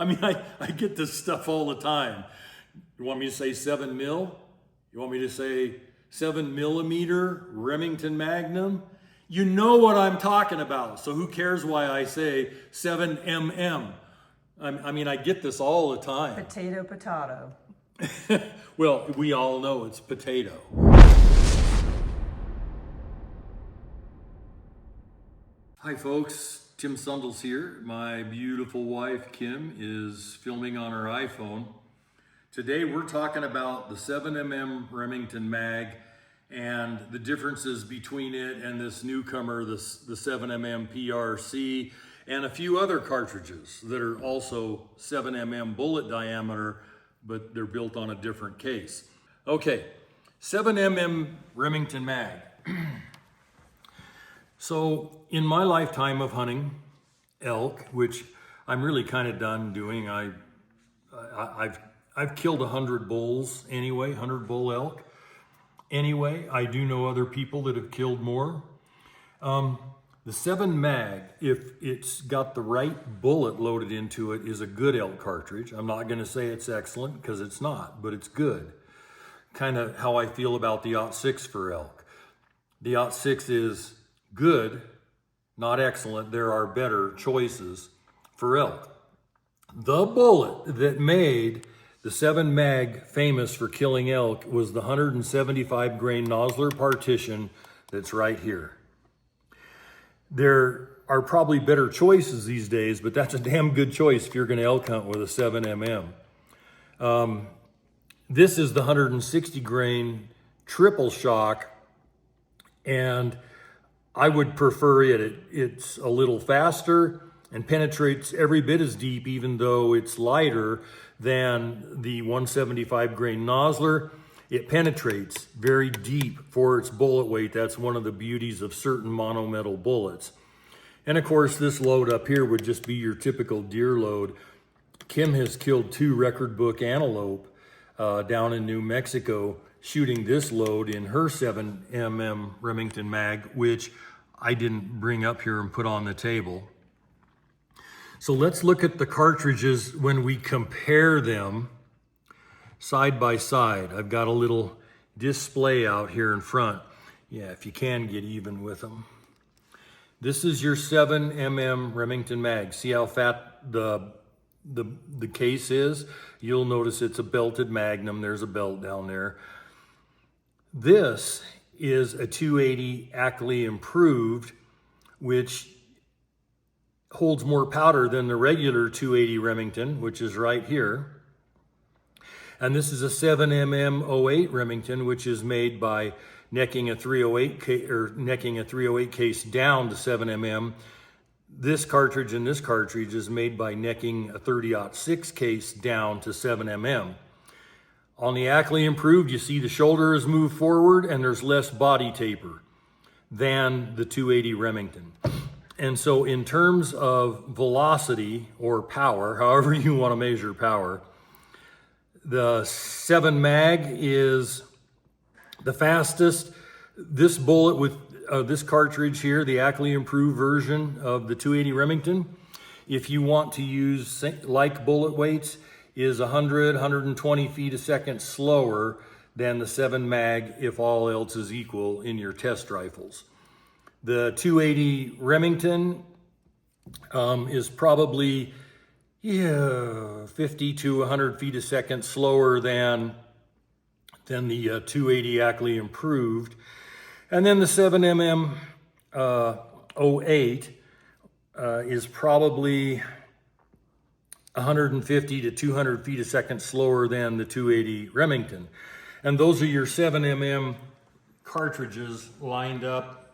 I mean, I get this stuff all the time. You want me to say 7 mil? You want me to say 7mm Remington Magnum? You know what I'm talking about. So who cares why I say 7mm? I mean, I get this all the time. Potato, potato. Well, we all know it's potato. Hi folks, Tim Sundles here. My beautiful wife Kim is filming on her iPhone. Today we're talking about the 7mm Remington Mag and the differences between it and this newcomer, the 7mm PRC, and a few other cartridges that are also 7mm bullet diameter, but they're built on a different case. Okay, 7mm Remington Mag. So in my lifetime of hunting elk, which I'm really kind of done doing, I've killed 100 bulls anyway, 100 bull elk. Anyway, I do know other people that have killed more. The 7 Mag, if it's got the right bullet loaded into it, is a good elk cartridge. I'm not going to say it's excellent because it's not, but it's good. Kind of how I feel about the .6 for elk. The .6 is good, not excellent. There are better choices for elk. The bullet that made the 7 Mag famous for killing elk was the 175 grain Nosler partition that's right here. There are probably better choices these days, but that's a damn good choice if you're going to elk hunt with a 7mm. This is the 160 grain triple shock, and I would prefer it. It's a little faster and penetrates every bit as deep, even though it's lighter than the 175 grain Nosler. It penetrates very deep for its bullet weight. That's one of the beauties of certain monometal bullets. And of course, this load up here would just be your typical deer load. Kim has killed 2 record book antelope down in New Mexico shooting this load in her 7mm Remington Mag, which I didn't bring up here and put on the table. So let's look at the cartridges when we compare them side by side. I've got a little display out here in front. Yeah, if you can get even with them. This is your 7mm Remington Mag. See how fat the case is? You'll notice it's a belted Magnum. There's a belt down there. This is a 280 Ackley Improved, which holds more powder than the regular 280 Remington, which is right here. And this is a 7mm 08 Remington, which is made by necking a 308 case down to 7mm. This cartridge and this cartridge is made by necking a 30-06 case down to 7mm. On the Ackley Improved, you see the shoulder is moved forward and there's less body taper than the 280 Remington. And so in terms of velocity or power, however you want to measure power, the 7 Mag is the fastest. This bullet with this cartridge here, the Ackley Improved version of the 280 Remington, if you want to use like bullet weights, is 100, 120 feet a second slower than the 7 Mag if all else is equal in your test rifles. The 280 Remington is probably 50 to 100 feet a second slower than the 280 Ackley Improved. And then the 7mm 08 is probably 150 to 200 feet a second slower than the 280 Remington. And those are your 7mm cartridges lined up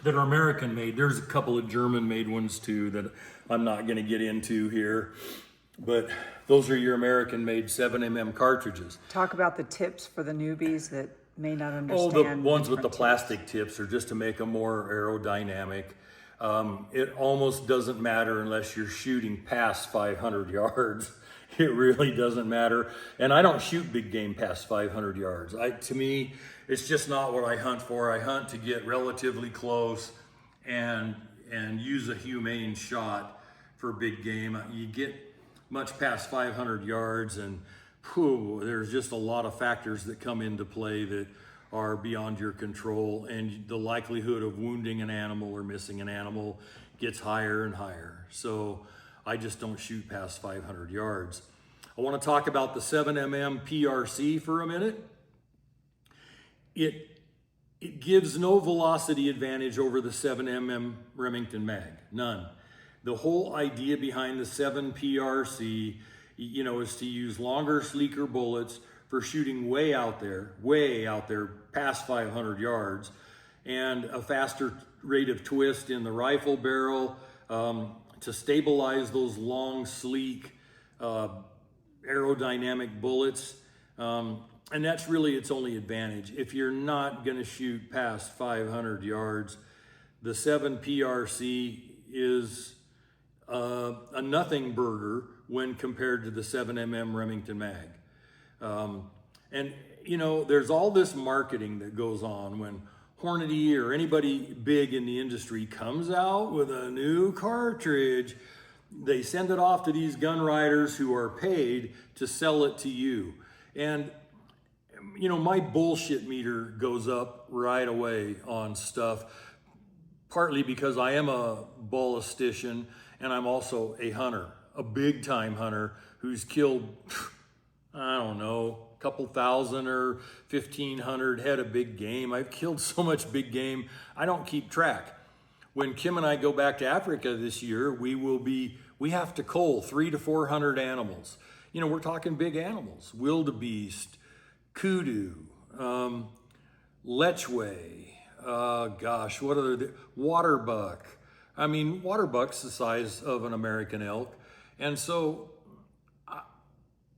that are American made. There's a couple of German made ones too that I'm not going to get into here, but those are your American made 7mm cartridges. Talk about the tips for the newbies that may not understand. Oh, the ones with the plastic tips are just to make them more aerodynamic. It almost doesn't matter unless you're shooting past 500 yards. It really doesn't matter. And I don't shoot big game past 500 yards. To me, it's just not what I hunt for. I hunt to get relatively close and use a humane shot for big game. You get much past 500 yards, and whew, there's just a lot of factors that come into play that are beyond your control, and the likelihood of wounding an animal or missing an animal gets higher and higher. So I just don't shoot past 500 yards. I want to talk about the 7mm PRC for a minute. It gives no velocity advantage over the 7mm Remington Mag, none. The whole idea behind the 7 PRC, is to use longer, sleeker bullets for shooting way out there, past 500 yards, and a faster rate of twist in the rifle barrel to stabilize those long, sleek, aerodynamic bullets. And that's really its only advantage. If you're not going to shoot past 500 yards, the 7 PRC is a nothing burger when compared to the 7mm Remington Mag. And there's all this marketing that goes on when Hornady or anybody big in the industry comes out with a new cartridge. They send it off to these gun writers who are paid to sell it to you. And my bullshit meter goes up right away on stuff, partly because I am a ballistician and I'm also a hunter, a big time hunter who's killed, I don't know, a couple thousand or 1,500 head of big game. I've killed so much big game, I don't keep track. When Kim and I go back to Africa this year, we have to cull 300 to 400 animals. We're talking big animals, wildebeest, kudu, lechwe, what other, waterbuck. Waterbuck's the size of an American elk. And so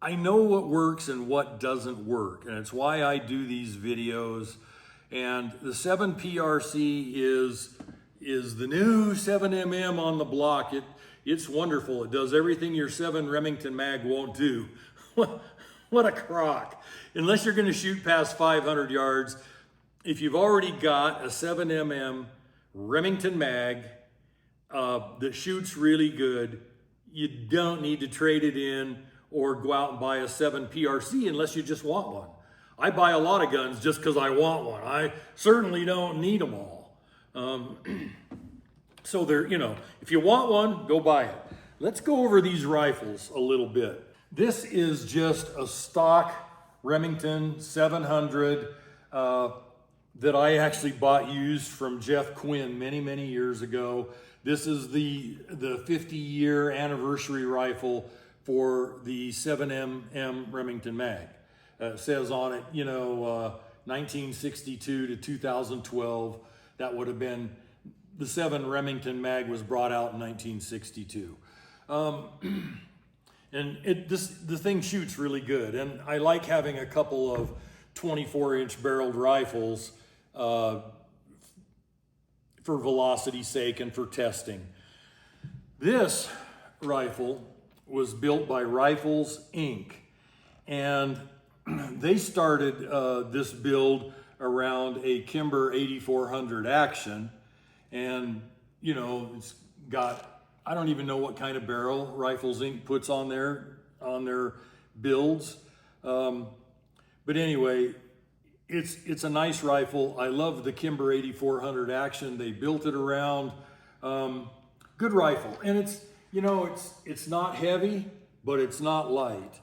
I know what works and what doesn't work. And it's why I do these videos. And the 7 PRC is the new 7mm on the block. It's wonderful. It does everything your 7 Remington Mag won't do. What a crock. Unless you're going to shoot past 500 yards, if you've already got a 7mm Remington Mag that shoots really good, you don't need to trade it in or go out and buy a 7 PRC unless you just want one. I buy a lot of guns just because I want one. I certainly don't need them all. So if you want one, go buy it. Let's go over these rifles a little bit. This is just a stock Remington 700 that I actually bought used from Jeff Quinn many, many years ago. This is the 50-year anniversary rifle for the 7mm Remington Mag. It says on it, 1962 to 2012. That would have been, the 7 Remington Mag was brought out in 1962. And the thing shoots really good. And I like having a couple of 24-inch barreled rifles for velocity's sake and for testing. This rifle was built by Rifles Inc. And they started this build around a Kimber 8400 action. And, it's got, I don't even know what kind of barrel Rifles Inc. puts on their builds. But anyway, it's a nice rifle. I love the Kimber 8400 action. They built it around, good rifle. And it's not heavy, but it's not light.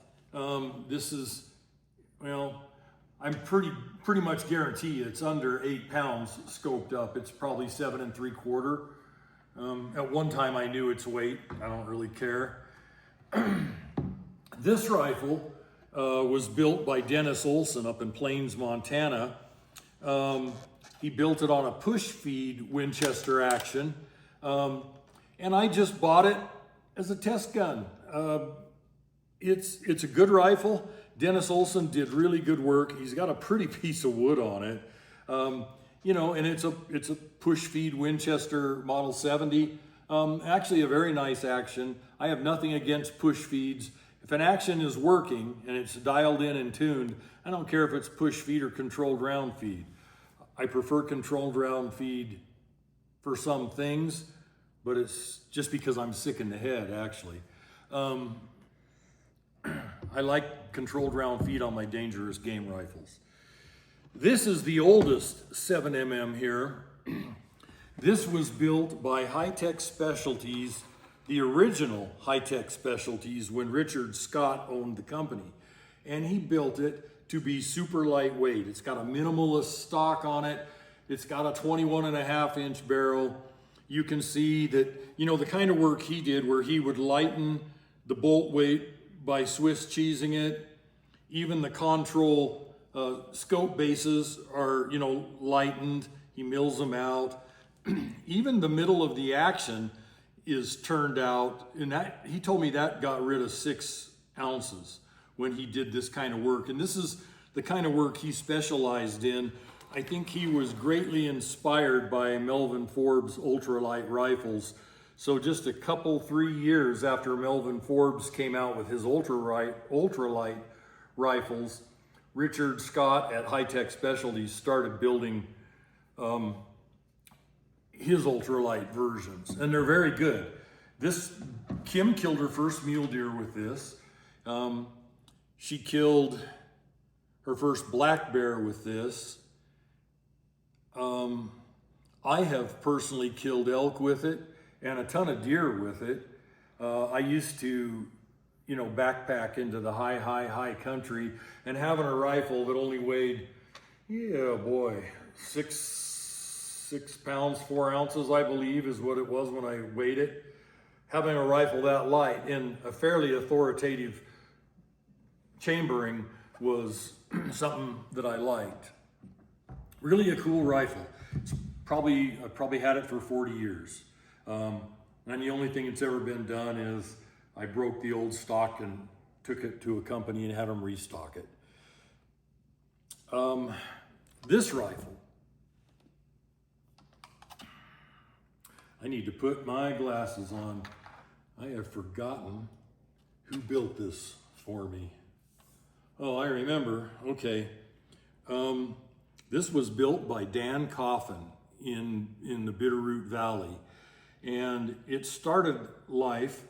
This is, I'm pretty much guarantee it's under 8 pounds scoped up. It's probably 7 3/4. At one time I knew its weight. I don't really care. This rifle was built by Dennis Olson up in Plains, Montana. He built it on a push feed Winchester action. And I just bought it as a test gun. It's a good rifle. Dennis Olson did really good work. He's got a pretty piece of wood on it. And it's a push feed Winchester Model 70. Actually a very nice action. I have nothing against push feeds. If an action is working and it's dialed in and tuned, I don't care if it's push feed or controlled round feed. I prefer controlled round feed for some things, but it's just because I'm sick in the head, actually. I like controlled round feed on my dangerous game rifles. This is the oldest 7mm here. This was built by High-Tech Specialties, the original High-Tech Specialties, when Richard Scott owned the company. And he built it to be super lightweight. It's got a minimalist stock on it. It's got a 21.5-inch barrel. You can see that, you know, the kind of work he did where he would lighten the bolt weight by Swiss cheesing it. Even the control scope bases are, you know, lightened. He mills them out. Even the middle of the action is turned out, and that he told me that got rid of 6 ounces when he did this kind of work. And this is the kind of work he specialized in. I think he was greatly inspired by Melvin Forbes ultralight rifles. So just a couple, 3 years after Melvin Forbes came out with his ultralight rifles, Richard Scott at High-Tech Specialties started building his ultralight versions, and they're very good. Kim killed her first mule deer with this. She killed her first black bear with this. I have personally killed elk with it and a ton of deer with it. I used to, you know, backpack into the high country, and having a rifle that only weighed, yeah boy, 6 pounds, 4 ounces, I believe is what it was when I weighed it. Having a rifle that light in a fairly authoritative chambering was something that I liked. Really a cool rifle. I probably had it for 40 years. And the only thing that's ever been done is I broke the old stock and took it to a company and had them restock it. This rifle, I need to put my glasses on. I have forgotten who built this for me. Oh, I remember. Okay. This was built by Dan Coffin in the Bitterroot Valley. And it started life,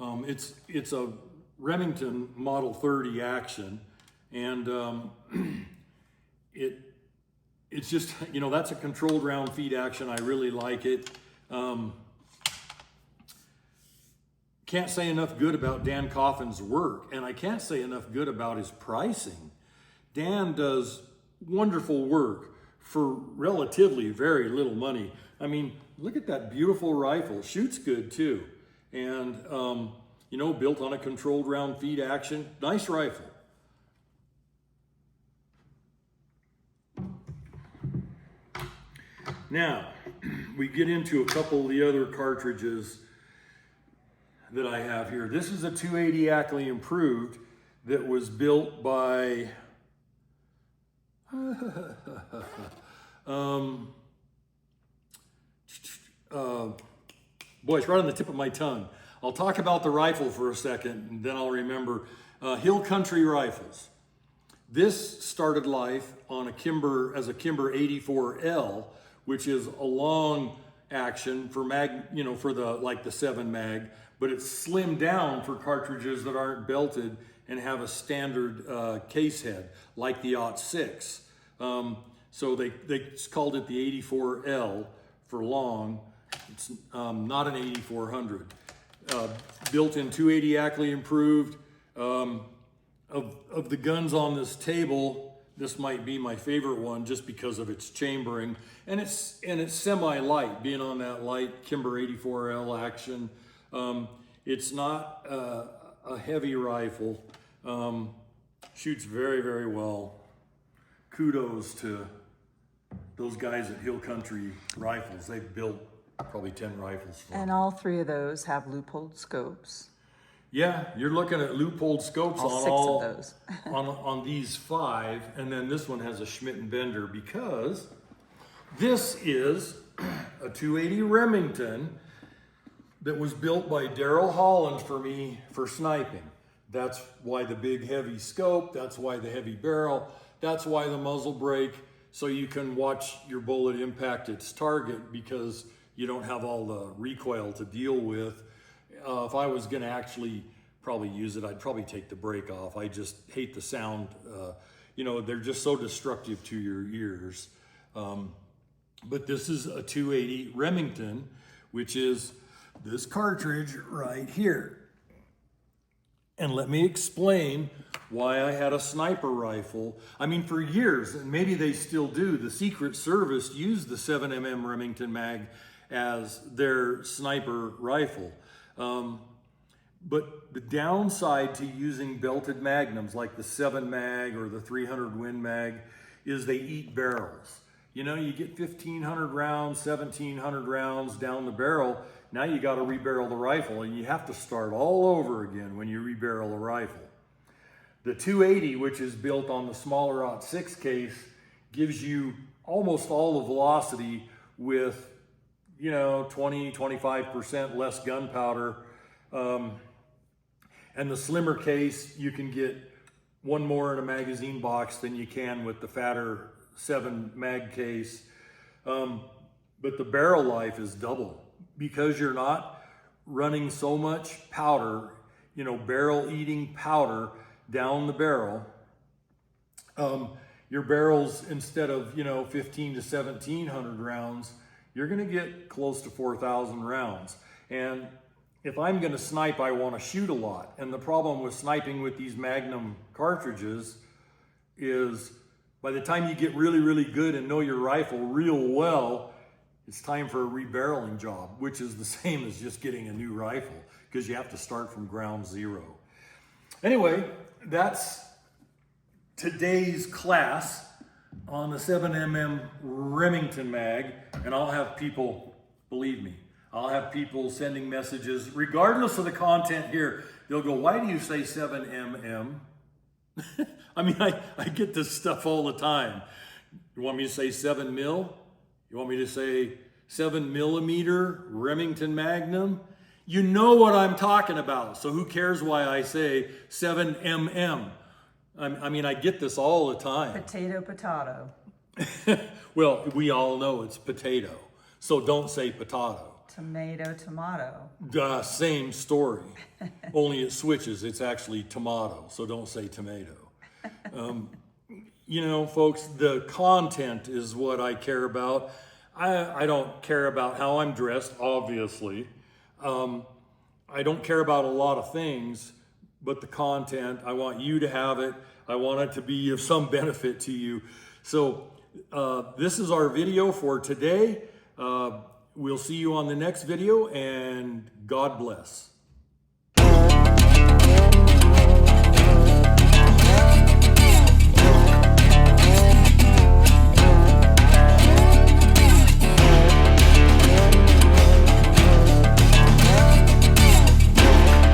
it's a Remington Model 30 action. And it's just, you know, that's a controlled round feed action. I really like it. Can't say enough good about Dan Coffin's work, and I can't say enough good about his pricing. Dan does wonderful work for relatively very little money. I mean, look at that beautiful rifle. Shoots good too. And, you know, built on a controlled round feed action. Nice rifle. Now, we get into a couple of the other cartridges that I have here. This is a 280 Ackley Improved that was built by boy, it's right on the tip of my tongue. I'll talk about the rifle for a second and then I'll remember. Hill Country Rifles. This started life on a Kimber, as a Kimber 84L, which is a long action for mag, you know, for the, like the 7 mag, but it's slimmed down for cartridges that aren't belted and have a standard case head, like the /06. So they called it the 84L for long. It's not an 8400. Built in 280 Ackley Improved. Of the guns on this table, this might be my favorite one just because of its chambering, and it's semi-light, being on that light Kimber 84L action. It's not a heavy rifle. Shoots very, very well. Kudos to those guys at Hill Country Rifles. They've built probably 10 rifles for And me. all 3 of those have loopholed scopes. Yeah, you're looking at loopholed scopes All on 6 all of those. on these 5, and then this one has a Schmidt and Bender because this is a 280 Remington that was built by Daryl Holland for me for sniping. That's why the big heavy scope, that's why the heavy barrel, that's why the muzzle brake, so you can watch your bullet impact its target because you don't have all the recoil to deal with. If I was gonna actually probably use it. I'd probably take the brake off. I just hate the sound. You know, they're just so destructive to your ears. But this is a 280 Remington, which is this cartridge right here. And let me explain why I had a sniper rifle. I mean, for years, and maybe they still do, the Secret Service used the 7mm Remington Mag as their sniper rifle. But the downside to using belted magnums like the 7 mag or the 300 Win Mag is they eat barrels. You know, you get 1,500 rounds, 1,700 rounds down the barrel. Now you got to rebarrel the rifle, and you have to start all over again when you rebarrel a rifle. The 280, which is built on the smaller .6 case, gives you almost all the velocity with, you know, 20-25% less gunpowder. And the slimmer case, you can get one more in a magazine box than you can with the fatter 7 mag case. But the barrel life is double because you're not running so much powder, you know, barrel eating powder down the barrel. Your barrels, instead of, you know, 15 to 1,700 rounds, you're going to get close to 4,000 rounds. And if I'm going to snipe, I want to shoot a lot. And the problem with sniping with these Magnum cartridges is by the time you get really, really good and know your rifle real well, it's time for a rebarreling job, which is the same as just getting a new rifle because you have to start from ground zero. Anyway, that's today's class on the 7mm Remington Mag, and I'll have people, believe me, I'll have people sending messages regardless of the content here. They'll go, why do you say 7mm? I mean, I get this stuff all the time. You want me to say 7 mil? You want me to say 7mm Remington Magnum? You know what I'm talking about. So who cares why I say 7mm? I mean, I get this all the time. Potato. Well, we all know it's potato. So don't say potato. Tomato. Same story. Only it switches. It's actually tomato. So don't say tomato. You know, folks, the content is what I care about. I don't care about how I'm dressed, obviously. I don't care about a lot of things, but the content, I want you to have it. I want it to be of some benefit to you. So this is our video for today. We'll see you on the next video, and God bless.